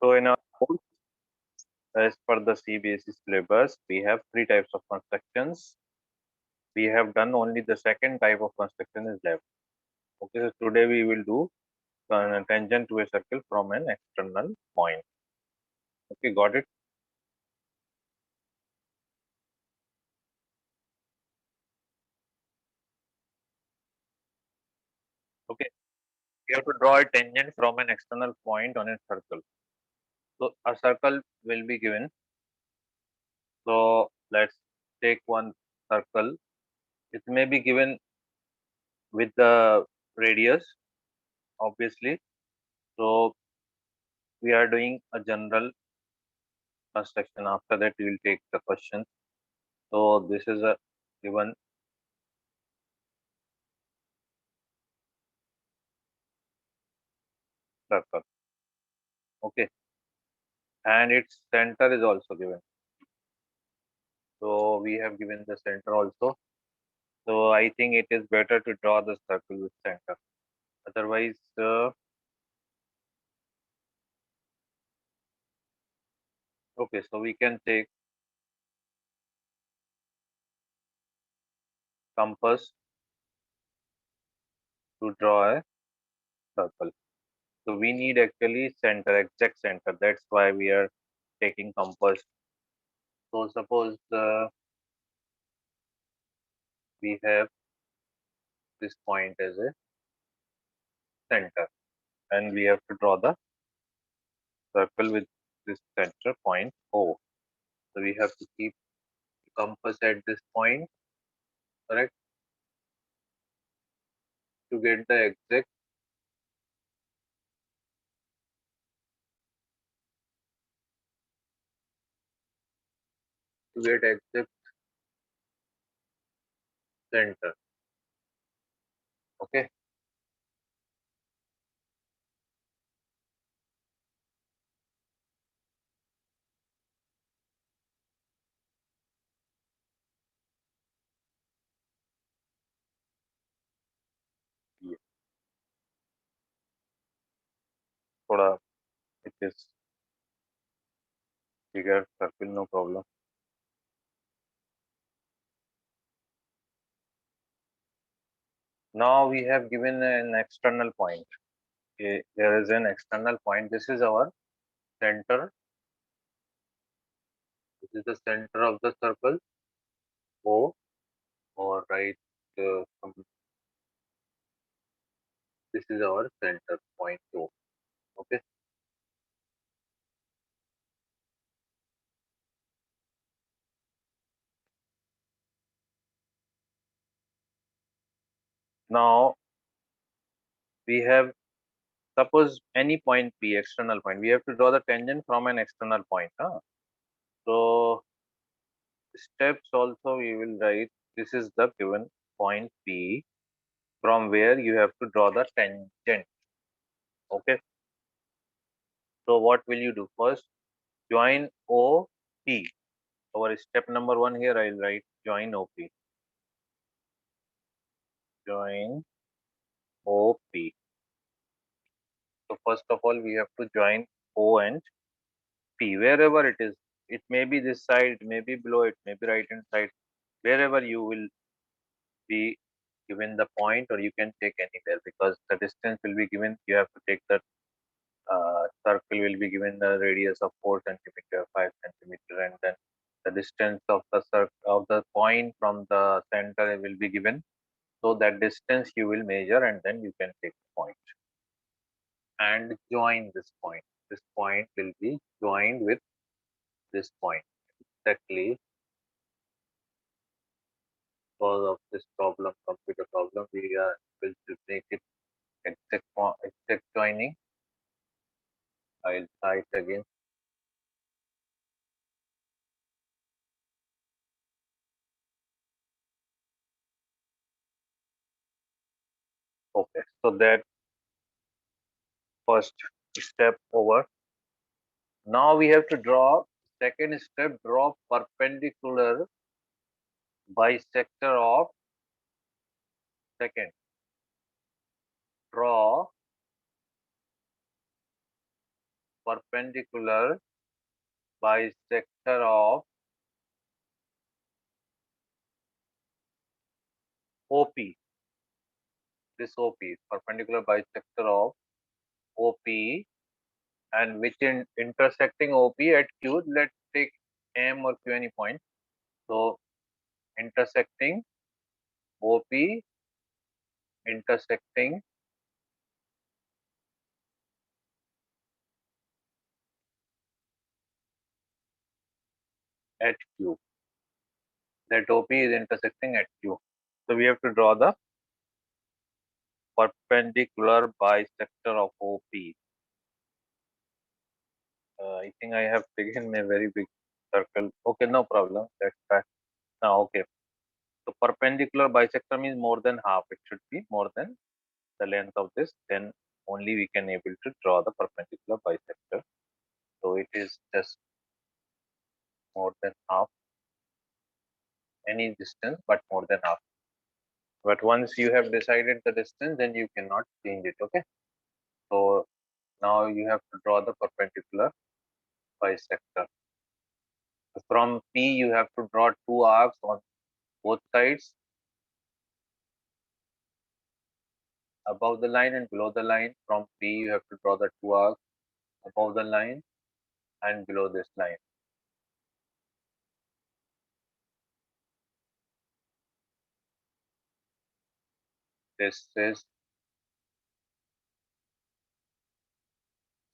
So in our course, as per the CBSE syllabus, we have three types of constructions. We have done only the second type of construction is left. Okay, so today we will do tangent to a circle from an external point. Okay, got it? Okay, we have to draw a tangent from an external point on a circle. So a circle will be given. So let's take one circle. It may be given with the radius, obviously. So we are doing a general construction. After that, we will take the questions. So this is a given circle. Okay, and its center is also given. So we have given the center also. So I think it is better to draw the circle with center. Otherwise, okay. So we can take compass to draw a circle. So we need actually center, exact center. That's why we are taking compass. So suppose we have this point as a center, and we have to draw the circle with this center point O. So we have to keep the compass at this point, correct, to get the exact exact center. Okay. Yeah. थोड़ा it is bigger circle, no problem. Now we have given an external point. Okay, there is an external point. This is our center. This is the center of the circle O, or right. This is our center point O. Okay. Now we have, suppose any point P, external point. We have to draw the tangent from an external point. Huh? So steps also we will write. This is the given point P, from where you have to draw the tangent. Okay. So what will you do? First, join OP. Our step number one here, I'll write join OP. Join OP. So first of all, we have to join O and P wherever it is. It may be this side, it may be below, it may be right hand side. Wherever you will be given the point, or you can take anywhere, because the distance will be given. You have to take the circle will be given the radius of 4 centimeter, 5 centimeter, and then the distance of the circle of the point from the center will be given. So that distance you will measure, and then you can take the point and join this point. This point will be joined with this point. Exactly, because of this problem, computer problem, we are able to make it exact joining. I'll try it again. Okay, so that first step over. Now we have to draw second step, draw perpendicular bisector of second. Draw perpendicular bisector of OP. This OP, perpendicular bisector of OP, and which in intersecting OP at Q. Let's take M or Q, any point. So intersecting OP, intersecting at Q. That OP is intersecting at Q. So we have to draw the perpendicular bisector of OP. I think I have taken a very big circle. Okay, no problem. That's fine. Now, okay. So perpendicular bisector means more than half. It should be more than the length of this. Then only we can able to draw the perpendicular bisector. So it is just more than half. Any distance, but more than half. But once you have decided the distance, then you cannot change it. Okay. So now you have to draw the perpendicular bisector. From P, you have to draw two arcs on both sides, above the line and below the line. From P, you have to draw the two arcs above the line and below this line. This is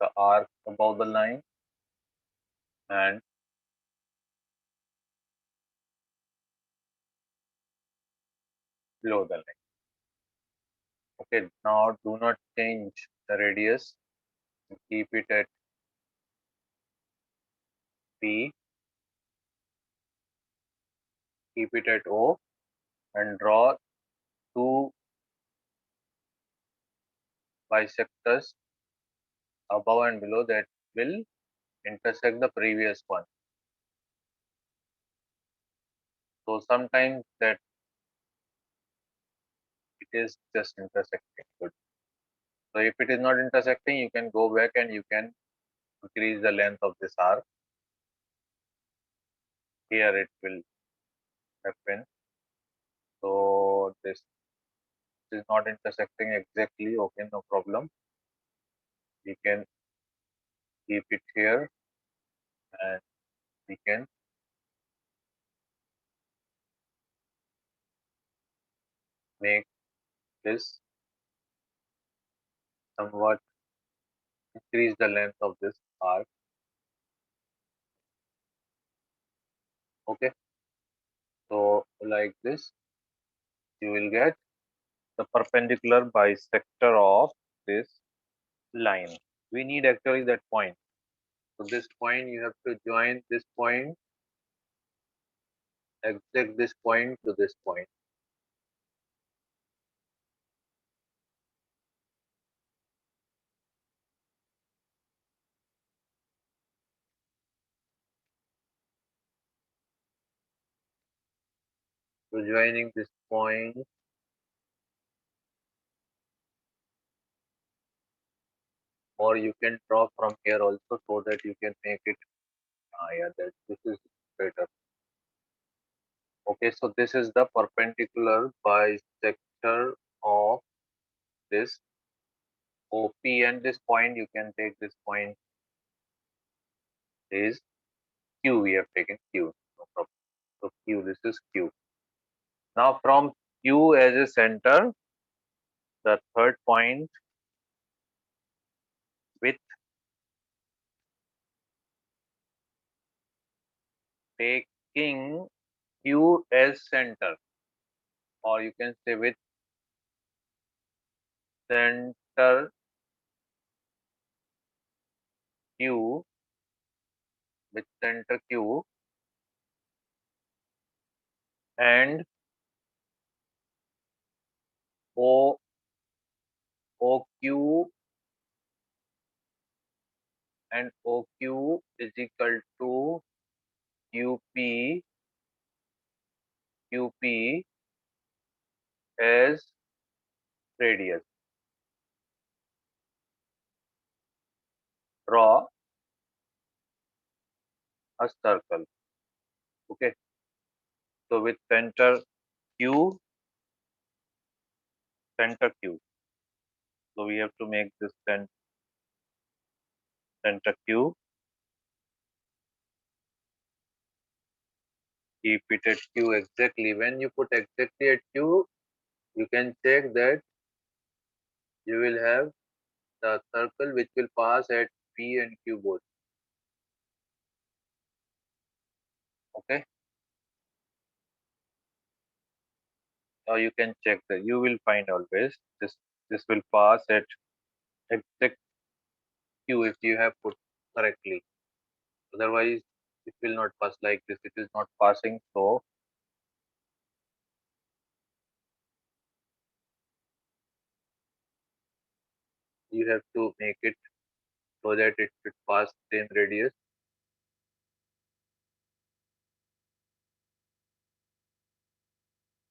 the arc above the line and below the line. Okay, now do not change the radius. Keep it at P, keep it at O, and draw two bisectors above and below that will intersect the previous one. So sometimes that it is just intersecting. Good. So if it is not intersecting, you can go back and you can increase the length of this arc. Here it will happen. So this is not intersecting exactly. Okay, no problem. We can keep it here and we can make this somewhat increase the length of this arc. Okay, so like this, you will get the perpendicular bisector of this line. We need actually that point. So this point, you have to join this point, exact this point to this point. So joining this point, or you can draw from here also so that you can make it. Yeah, that this is better. Okay, so this is the perpendicular bisector of this OP, and this point you can take. This point is Q. We have taken Q. No problem. So Q, this is Q. Now from Q as a center, the third point with taking Q as center, or you can say with center Q, with center Q and O OQ, and OQ is equal to QP QP as radius. Draw a circle. Okay. So with center Q, center Q. So we have to make this center Q. Keep it at Q exactly. When you put exactly at Q, you can check that you will have the circle which will pass at P and Q both. Okay. Or you can check that you will find always this will pass at exact Q if you have put correctly. Otherwise, it will not pass like this. It is not passing. So you have to make it so that it should pass same radius.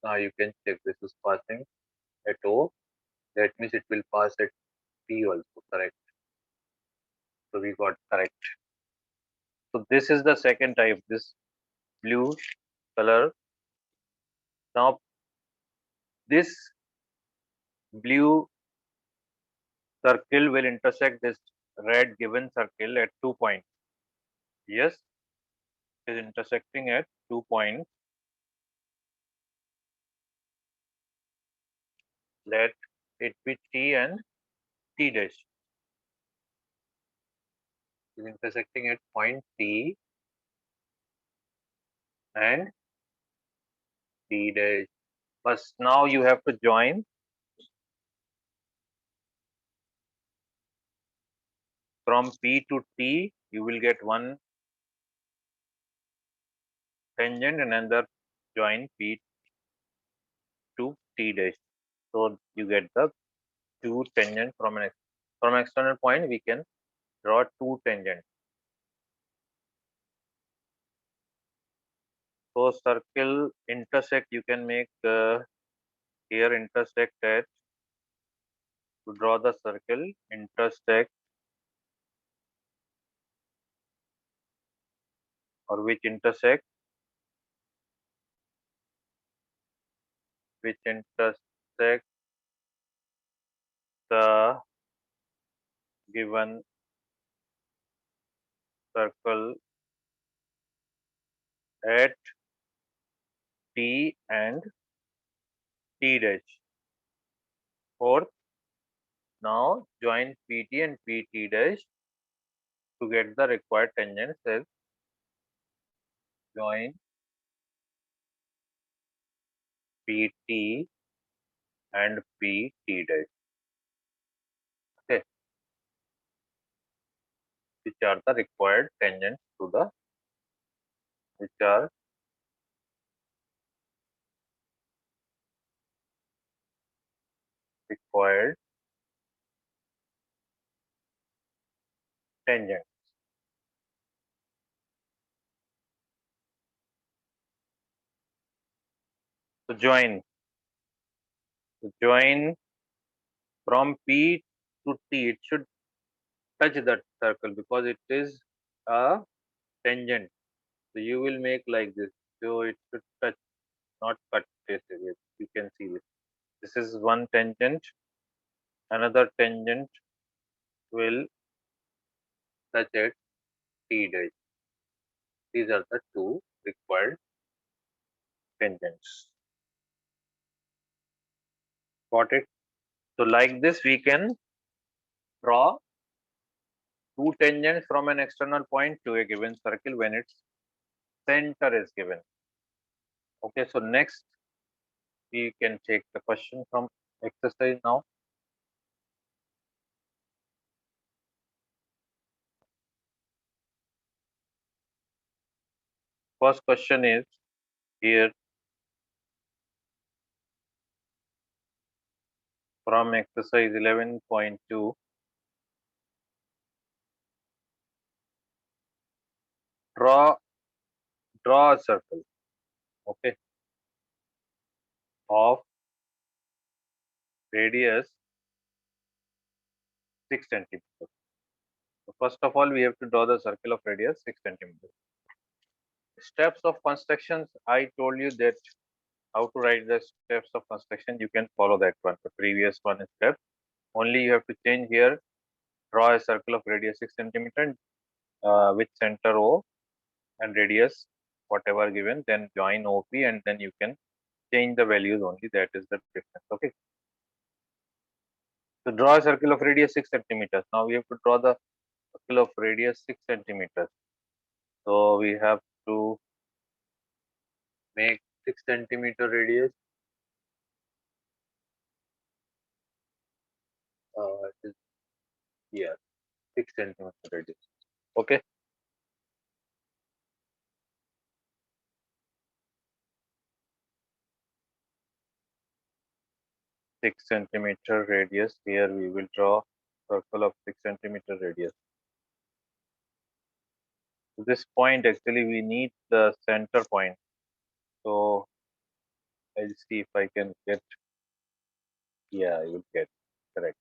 Now you can check this is passing at O. That means it will pass at P also. Correct. So we got correct. So this is the second type. This blue color. Now this blue circle will intersect this red given circle at 2 points. Yes, it is intersecting at 2 points. Let it be T and T dash. It is intersecting at point T and T dash. But now you have to join from P to T. You will get one tangent and another join P to T dash. So you get the two tangent from an external point. We can draw two tangents. So circle intersect. You can make here intersect at to draw the circle intersect or which intersect the given circle at T and T dash. Fourth, now join PT and PT dash to get the required tangents as join PT and PT dash. Okay, which are the required tangents to the which are required tangents. So join from P to T. It should touch that circle because it is a tangent. So you will make like this. So it should touch, not cut this area. You can see this. This is one tangent. Another tangent will touch at T dash. These are the two required tangents. Got it? So like this, we can draw two tangents from an external point to a given circle when its center is given. Okay, so next we can take the question from exercise now. First question is here from exercise 11.2. Draw a circle, okay, of radius 6 centimeters. So first of all, we have to draw the circle of radius 6 centimeters. Steps of constructions, I told you that how to write the steps of construction. You can follow that one. The previous one is step. Only you have to change here. Draw a circle of radius 6 centimeter with center O and radius whatever given. Then join OP and then you can change the values only. That is the difference. Okay. So draw a circle of radius 6 centimeters. Now we have to draw the circle of radius 6 centimeters. So we have to make 6 centimeter radius. It is here 6 centimeter radius. Okay. 6 centimeter radius. Here we will draw circle of 6 centimeter radius. So this point actually we need the center point. So I'll see if I can get. Yeah, I will get correct.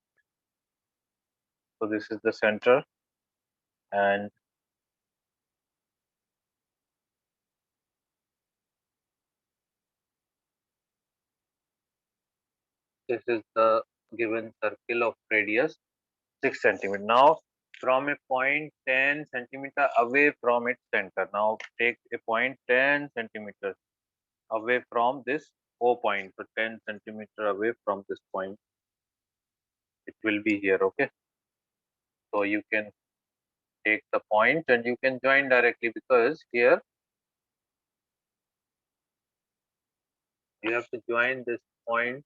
So this is the center and this is the given circle of radius 6 centimeter. Now from a point 10 centimeter away from its center. Now take a point 10 centimeters away from this O point. So 10 centimeter away from this point. It will be here. Okay. So you can take the point and you can join directly because here you have to join this point.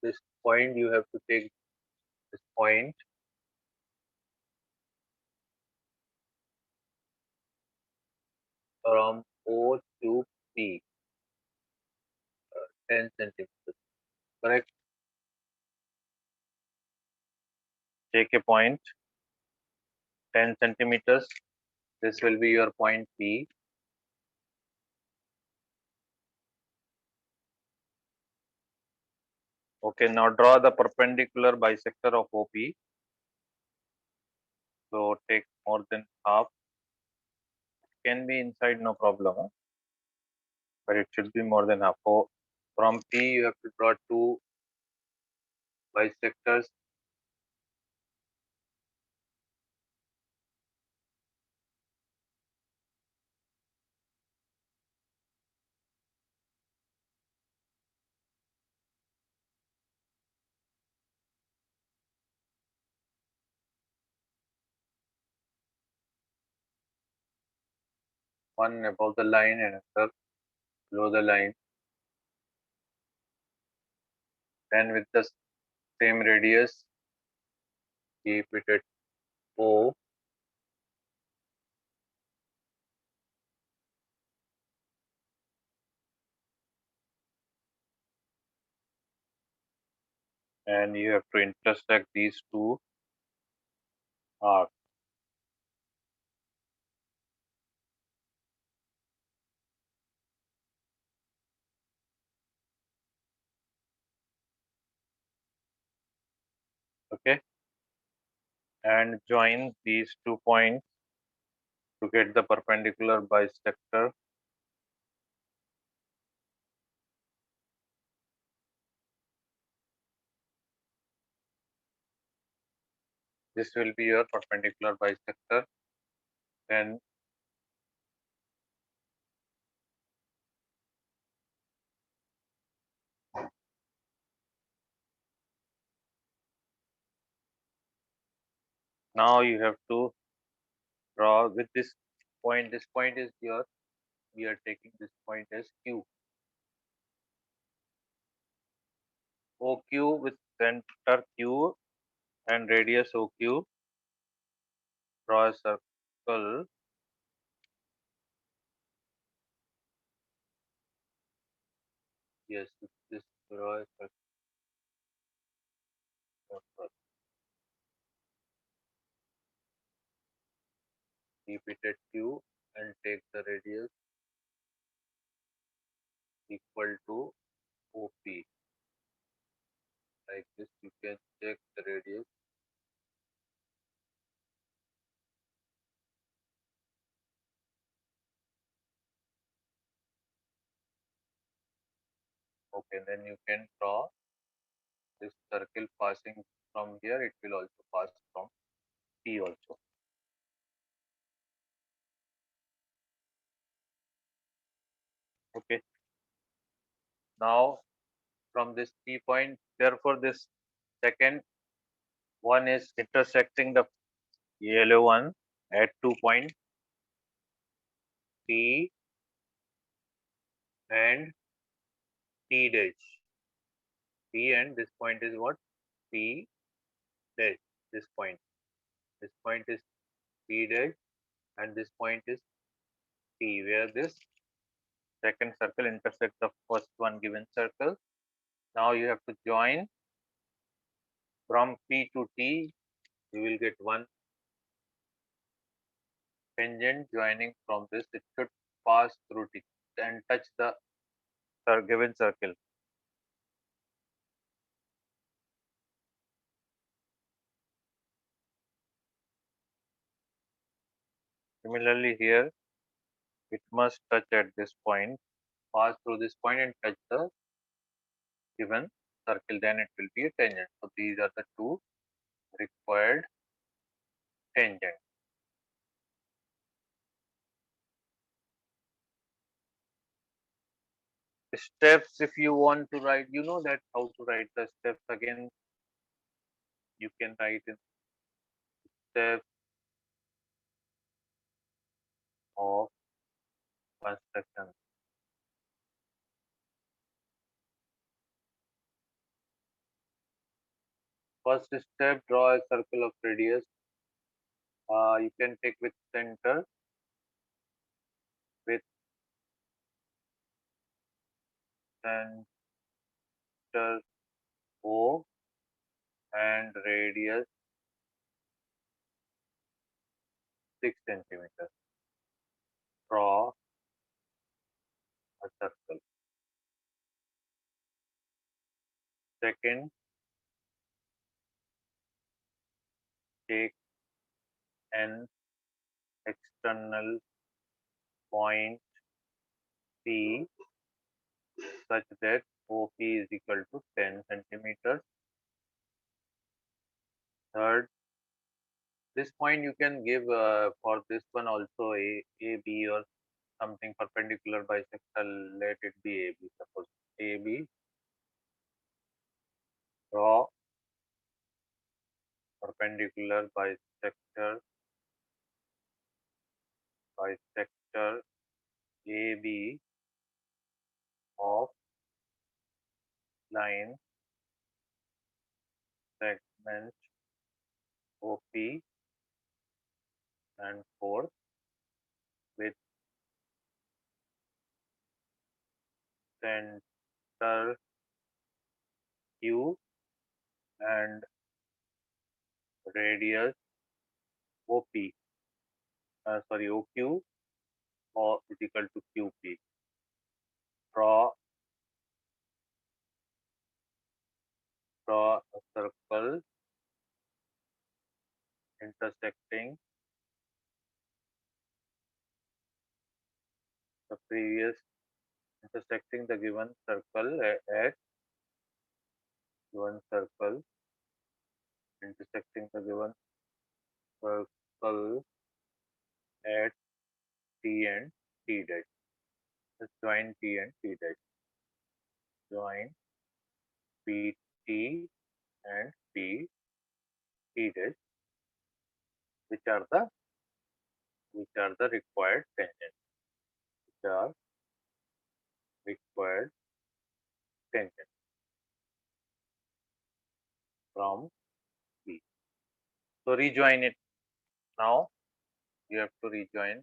This point you have to take this point from O to P, 10 centimeters. Correct? Take a point 10 centimeters. This will be your point P. Okay, now draw the perpendicular bisector of OP. So take more than half. Can be inside, no problem. Huh? But it should be more than half. So from P, you have to draw two bisectors. One above the line and another below the line. Then with the same radius, keep it at O. And you have to intersect these two arcs. Okay. And join these 2 points to get the perpendicular bisector. This will be your perpendicular bisector. Then now you have to draw with this point. This point is your, we are taking this point as Q. OQ with center Q and radius OQ. Draw a circle. Yes, with this draw a circle. Keep it at Q and take the radius equal to OP. Like this, you can check the radius. Okay, then you can draw this circle passing from here. It will also pass from P also. Okay. Now from this P point, therefore this second one is intersecting the yellow one at 2 points P and T dash. P and this point is what? P dash. This point. This point is P dash and this point is T, where this second circle intersects the first one given circle. Now you have to join from P to T. You will get one tangent joining from this. It should pass through T and touch the given circle. Similarly here, it must touch at this point, pass through this point and touch the given circle, then it will be a tangent. So these are the two required tangents. Steps, if you want to write, you know that how to write the steps. Again, you can write in steps of construction. First step, draw a circle of radius. You can take with center, with center O and radius 6 centimeters. Draw a circle. Second, take an external point P such that OP is equal to 10 centimeters. Third, this point you can give for this one also A, B or something perpendicular bisector. Let it be AB. Suppose AB, draw perpendicular bisector AB of line segment OP and fourth with center Q and radius OP. Sorry, OQ or is equal to QP. Draw a circle intersecting the previous intersecting the given circle at given circle intersecting the given circle at T and T dash. Just join T and T dash. Join PT and T dash, which are the required tangents. Which are required tangents from P. So rejoin it now. You have to rejoin